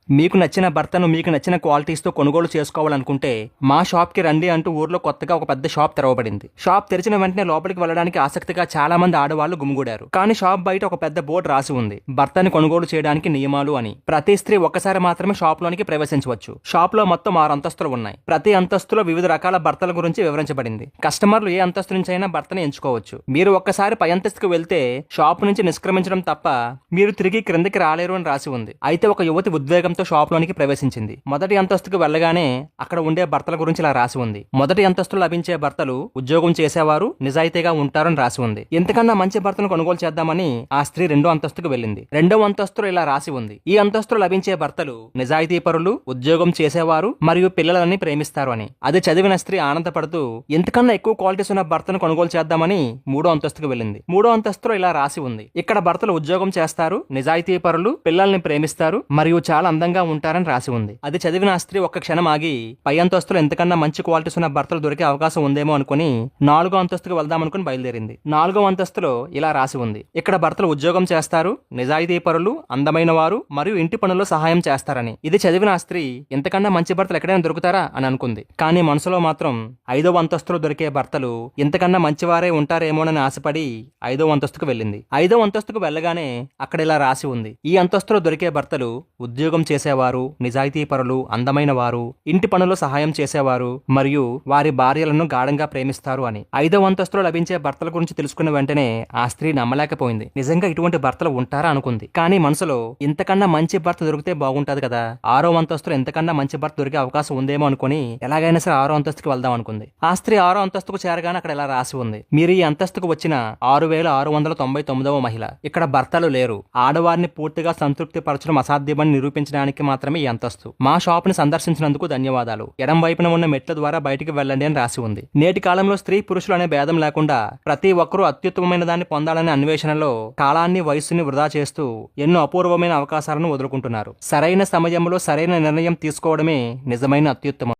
మీకు నచ్చిన భర్తను మీకు నచ్చిన క్వాలిటీస్తో కొనుగోలు చేసుకోవాలనుకుంటే మా షాప్కి రండి అంటూ ఊర్లో కొత్తగా ఒక పెద్ద షాప్ తెరవబడింది. షాప్ తెరిచిన వెంటనే లోపలికి వెళ్ళడానికి ఆసక్తిగా చాలా మంది ఆడవాళ్లు గుమిగూడారు. కానీ షాప్ బయట ఒక పెద్ద బోర్డు రాసి ఉంది, భర్తని కొనుగోలు చేయడానికి నియమాలు అని. ప్రతి స్త్రీ ఒక్కసారి మాత్రమే షాప్ లోనికి ప్రవేశించవచ్చు. షాప్ లో మొత్తం 6 అంతస్తులు ఉన్నాయి. ప్రతి అంతస్తులో వివిధ రకాల భర్తల గురించి వివరించబడింది. కస్టమర్లు ఏ అంతస్తు నుంచి అయినా భర్తని ఎంచుకోవచ్చు. మీరు ఒక్కసారి పై అంతస్తుకు వెళ్తే షాప్ నుంచి నిష్క్రమించడం తప్ప మీరు తిరిగి క్రిందకి రాలేరు అని రాసి ఉంది. అయితే ఒక యువతి ఉద్వేగంతో షాప్ లోనికి ప్రవేశించింది. మొదటి అంతస్తుకు వెళ్లగానే అక్కడ ఉండే భర్తల గురించి ఇలా రాసి ఉంది. మొదటి అంతస్తులో లభించే భర్తలు ఉద్యోగం చేసేవారు, నిజాయితీగా ఉంటారని రాసి ఉంది. ఎంతకన్నా మంచి భర్తను కొనుగోలు చేద్దామని ఆ స్త్రీ 2వ అంతస్తుకు వెళ్ళింది. 2వ అంతస్తులో ఇలా రాసి ఉంది, ఈ అంతస్తులో లభించే భర్తలు నిజాయితీ పరులు, ఉద్యోగం చేసేవారు మరియు పిల్లలని ప్రేమిస్తారు అని. అది చదివిన స్త్రీ ఆనందపడుతూ ఎంతకన్నా ఎక్కువ క్వాలిటీస్ ఉన్న భర్తను కొనుగోలు చేద్దామని 3వ అంతస్తుకు వెళ్ళింది. 3వ అంతస్తులో ఇలా రాసి ఉంది, ఇక్కడ భర్తలు ఉద్యోగం చేస్తారు, నిజాయితీ పరులు, పిల్లల్ని ప్రేమిస్తారు మరియు చాలా అందంగా ఉంటారని రాసి ఉంది. అది చదివిన ఆ స్త్రీ ఒక్క క్షణం ఆగి పై అంతస్తులో ఎంతకన్నా మంచి క్వాలిటీస్ ఉన్న భర్తలు దొరికే అవకాశం ఉందేమో అనుకుని 4వ అంతస్తుకు వెళ్దామనుకుని బయలుదేరింది. 4వ అంతస్తులో ఇలా రాసి ఉంది, ఇక్కడ భర్తలు ఉద్యోగం చేస్తారు, నిజాయితీ పరులు, అందమైన వారు మరియు ఇంటి పనుల్లో సహాయం చేస్తారని. ఇది చదివిన ఆ స్త్రీ ఎంతకన్నా మంచి భర్తలు ఎక్కడైనా దొరుకుతారా అని అనుకుంది. కానీ మనసులో మాత్రం 5వ అంతస్తులో దొరికే భర్తలు ఎంతకన్నా మంచివారే ఉంటారేమోనని ఆశపడి 5వ అంతస్తుకు వెళ్ళింది. 5వ అంతస్తుకు వెళ్ళగానే అక్కడ ఇలా రాసి ఉంది, ఈ అంతస్తులో దొరికే భర్తలు ఉద్యోగం చేసేవారు, నిజాయితీ పరులు, అందమైన వారు, ఇంటి పనుల్లో సహాయం చేసేవారు మరియు వారి భార్యలను గాఢంగా ప్రేమిస్తారు అని. 5వ అంతస్తులో లభించే భర్తల గురించి తెలుసుకున్న వెంటనే ఆ స్త్రీ నమ్మలేకపోయింది. నిజంగా ఇటువంటి భర్తలు ఉంటారా అనుకుంది. కానీ మనసులో ఇంతకన్నా మంచి భర్త దొరికితే బాగుంటది కదా, 6వ అంతస్తులో ఎంతకన్నా మంచి భర్త దొరికే అవకాశం ఉందేమో అనుకుని ఎలాగైనా సరే 6వ అంతస్తుకు వెళ్దాం అనుకుంది. ఆ స్త్రీ 6వ అంతస్తుకు చేరగానే అక్కడ ఇలా రాసి ఉంది, మీరు ఈ అంతస్తుకు వచ్చిన 6699వ మహిళ. ఇక్కడ భర్తలు లేరు. ఆడవారిని పూర్తిగా సంతృప్తి పరచడం అసాధ్యమని నిరూపించడానికి మాత్రమే ఈ అంతస్తు. మా షాప్ ని సందర్శించినందుకు ధన్యవాదాలు. ఎడం వైపున ఉన్న మెట్ల ద్వారా బయటికి వెళ్ళండి అని రాసి ఉంది. నేటి కాలంలో స్త్రీ పురుషులు అనే భేదం లేకుండా ప్రతి ఒక్కరూ అత్యుత్తమమైన దాన్ని పొందాలనే అన్వేషణలో కాలాన్ని, వయస్సుని వృధా చేస్తూ ఎన్నో అపూర్వమైన అవకాశాలను వదులుకుంటున్నారు. సరైన సమయంలో సరైన నిర్ణయం తీసుకోవడమే నిజమైన అత్యుత్తమం.